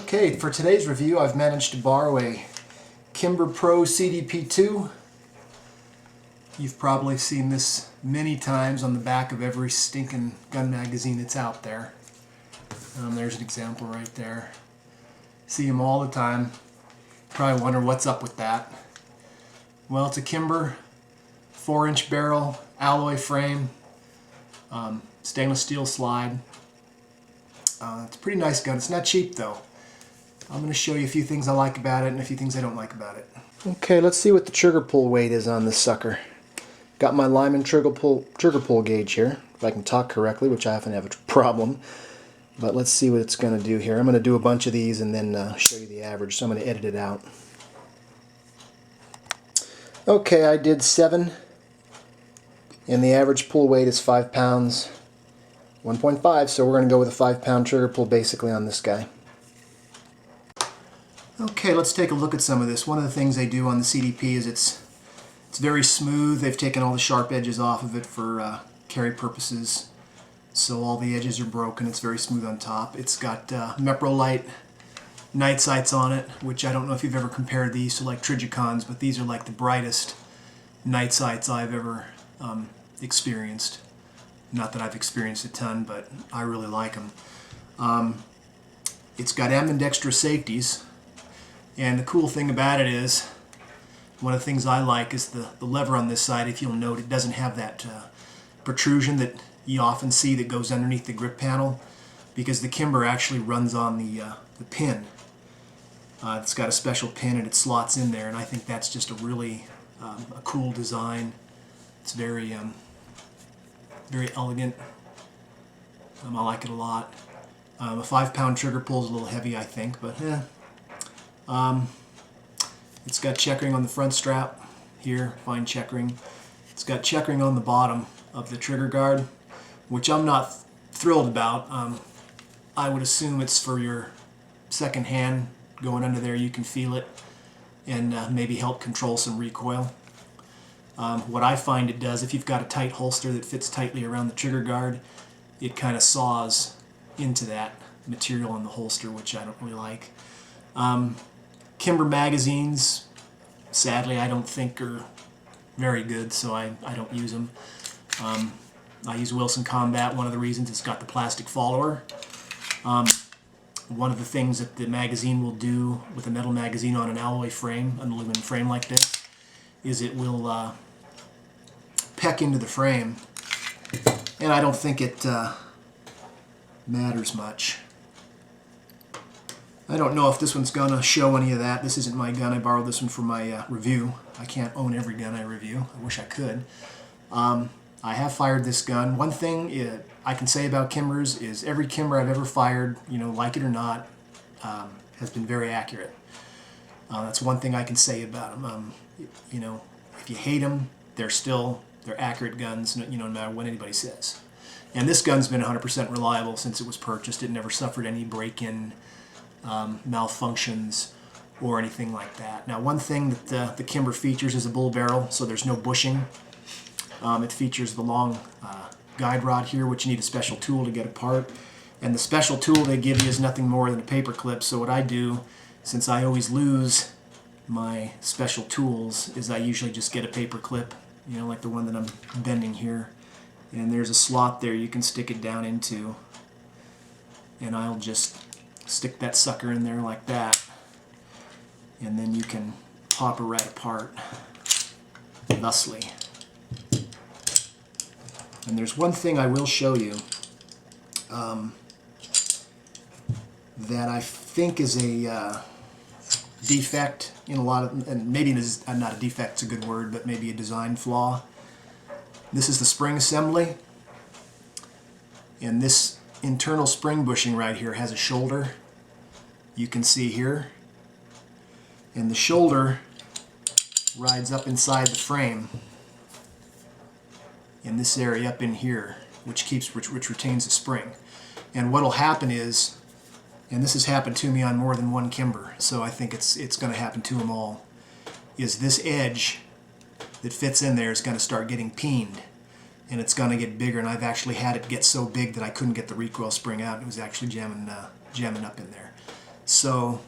Okay, for today's review I've managed to borrow a Kimber Pro CDP II. You've probably seen this many times on the back of every stinking gun magazine that's out there. There's an example right there. See them all the time. Probably wonder what's up with that. Well, it's a Kimber 4-inch barrel, alloy frame, stainless steel slide. It's a pretty nice gun. It's not cheap though. I'm going to show you a few things I like about it and a few things I don't like about it. Okay, let's see what the trigger pull weight is on this sucker. Got my Lyman trigger pull gauge here, if I can talk correctly, which I often have a problem. But let's see what it's going to do here. I'm going to do a bunch of these and then show you the average, so I'm going to edit it out. Okay, I did 7, and the average pull weight is 5 pounds, 1.5, so we're going to go with a 5-pound trigger pull basically on this guy. Okay, let's take a look at some of this. One of the things they do on the CDP is it's very smooth. They've taken all the sharp edges off of it for carry purposes, so all the edges are broken. It's very smooth on top. It's got Meprolite night sights on it, which I don't know if you've ever compared these to like Trigicons, but these are like the brightest night sights I've ever experienced. Not that I've experienced a ton, but I really like them. It's got ambidextrous safeties. And the cool thing about it is, one of the things I like is the lever on this side. If you'll note, it doesn't have that protrusion that you often see that goes underneath the grip panel, because the Kimber actually runs on the pin. It's got a special pin and it slots in there, and I think that's just a really a cool design. It's very very elegant. I like it a lot. A 5-pound trigger pull is a little heavy, I think, but it's got checkering on the front strap here, fine checkering. It's got checkering on the bottom of the trigger guard, which I'm not thrilled about. I would assume it's for your second hand going under there. You can feel it and maybe help control some recoil. What I find it does, if you've got a tight holster that fits tightly around the trigger guard, it kind of saws into that material on the holster, which I don't really like. Kimber magazines, sadly, I don't think are very good, so I don't use them. I use Wilson Combat. One of the reasons, it's got the plastic follower. One of the things that the magazine will do with a metal magazine on an alloy frame, an aluminum frame like this, is it will peck into the frame, and I don't think it matters much. I don't know if this one's gonna show any of that. This isn't my gun. I borrowed this one for my review. I can't own every gun I review. I wish I could. I have fired this gun. One thing I can say about Kimbers is every Kimber I've ever fired, you know, like it or not, has been very accurate. That's one thing I can say about them. You know, if you hate them, they're accurate guns, you know, no matter what anybody says. And this gun's been 100% reliable since it was purchased. It never suffered any break-in malfunctions or anything like that. Now, one thing that the Kimber features is a bull barrel, so there's no bushing. It features the long guide rod here, which you need a special tool to get apart. And the special tool they give you is nothing more than a paper clip. So what I do, since I always lose my special tools, is I usually just get a paper clip, you know, like the one that I'm bending here. And there's a slot there you can stick it down into. And I'll just stick that sucker in there like that, and then you can pop it right apart thusly. And there's one thing I will show you that I think is a defect in a lot of, and maybe it is not a defect, it's a good word, but maybe a design flaw. This is the spring assembly, and this internal spring bushing right here has a shoulder, you can see here, and the shoulder rides up inside the frame in this area up in here, which retains the spring. And what'll happen is, and this has happened to me on more than one Kimber, so I think it's going to happen to them all, is this edge that fits in there is going to start getting peened, and it's going to get bigger, and I've actually had it get so big that I couldn't get the recoil spring out. It was actually jamming up in there. So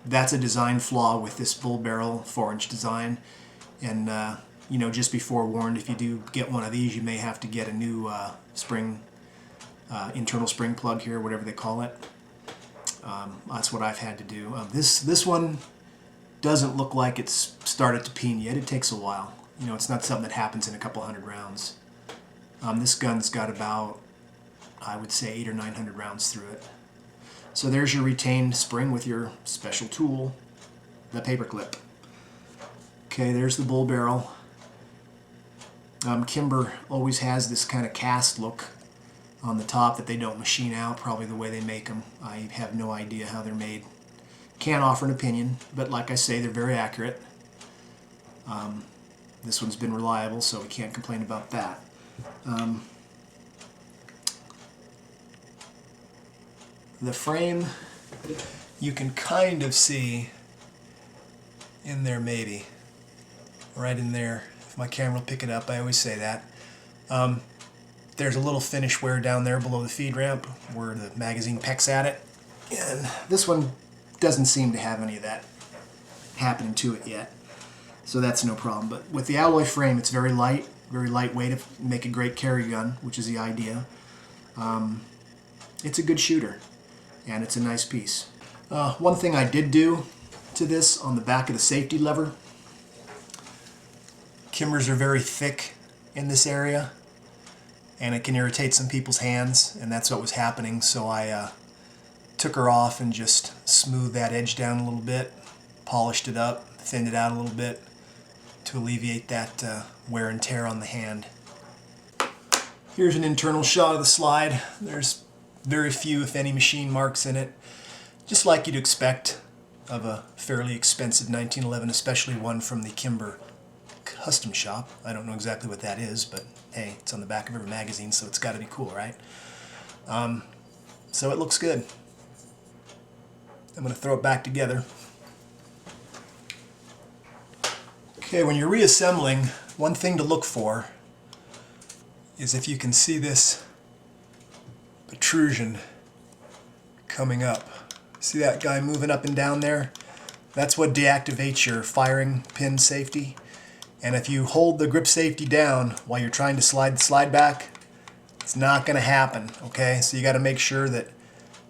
that's a design flaw with this bull barrel 4-inch design. And you know, just be forewarned, if you do get one of these, you may have to get a new internal spring plug here, whatever they call it. That's what I've had to do. This one doesn't look like it's started to peen yet. It takes a while. You know, it's not something that happens in a couple hundred rounds. This gun's got about, I would say, 800 or 900 rounds through it. So there's your retained spring with your special tool, the paper clip. Okay, there's the bull barrel. Kimber always has this kind of cast look on the top that they don't machine out, probably the way they make them. I have no idea how they're made. Can't offer an opinion, but like I say, they're very accurate. This one's been reliable, so we can't complain about that. The frame, you can kind of see in there, maybe right in there. If my camera will pick it up, I always say that. There's a little finish wear down there below the feed ramp where the magazine pecks at it, and this one doesn't seem to have any of that happening to it yet, so that's no problem. But with the alloy frame, it's very light, very lightweight, to make a great carry gun, which is the idea. It's a good shooter, and it's a nice piece. One thing I did do to this on the back of the safety lever, Kimbers are very thick in this area, and it can irritate some people's hands, and that's what was happening. So I took her off and just smoothed that edge down a little bit, polished it up, thinned it out a little bit to alleviate that wear and tear on the hand. Here's an internal shot of the slide. There's very few, if any, machine marks in it, just like you'd expect of a fairly expensive 1911, especially one from the Kimber custom shop. I don't know exactly what that is, but hey, it's on the back of every magazine, so it's got to be cool, right? So it looks good. I'm going to throw it back together. Okay, when you're reassembling, one thing to look for is if you can see this protrusion coming up. See that guy moving up and down there? That's what deactivates your firing pin safety. And if you hold the grip safety down while you're trying to slide the slide back, it's not going to happen, okay? So you got to make sure that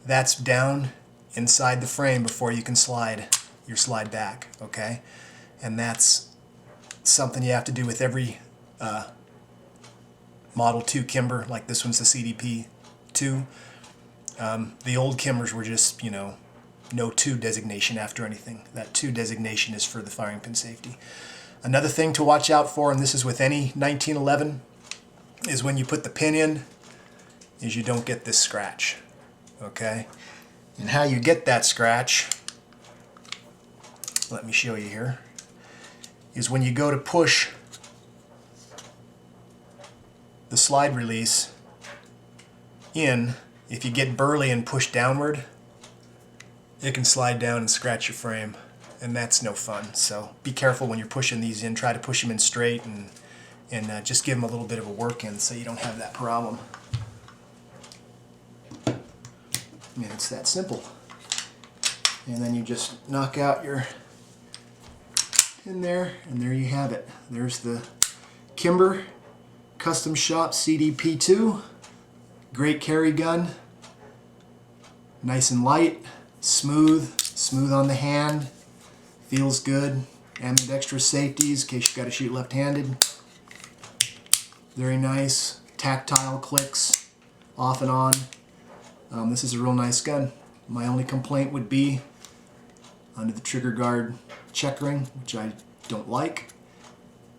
that's down inside the frame before you can slide your slide back, okay? And that's something you have to do with every Model 2 Kimber, like this one's the CDP II. The old Kimbers were just, you know, no 2 designation after anything. That 2 designation is for the firing pin safety. Another thing to watch out for, and this is with any 1911, is when you put the pin in, is you don't get this scratch, okay? And how you get that scratch, let me show you here, is when you go to push the slide release in, if you get burly and push downward, it can slide down and scratch your frame, and that's no fun. So be careful when you're pushing these in. Try to push them in straight and just give them a little bit of a work in so you don't have that problem. And it's that simple. And then you just knock out your in there, and there you have it. There's the Kimber Custom Shop CDP II. Great carry gun. Nice and light, smooth on the hand. Feels good. Ambidextrous safeties in case you've got to shoot left-handed. Very nice. Tactile clicks off and on. This is a real nice gun. My only complaint would be under the trigger guard checkering, which I don't like,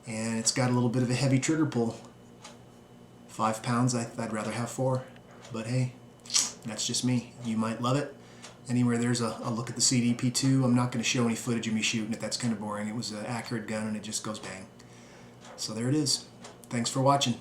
and it's got a little bit of a heavy trigger pull. 5 pounds, I'd rather have 4, but hey, that's just me. You might love it. Anywhere there's a look at the CDP II. I'm not going to show any footage of me shooting it. That's kind of boring. It was an accurate gun and it just goes bang. So there it is. Thanks for watching.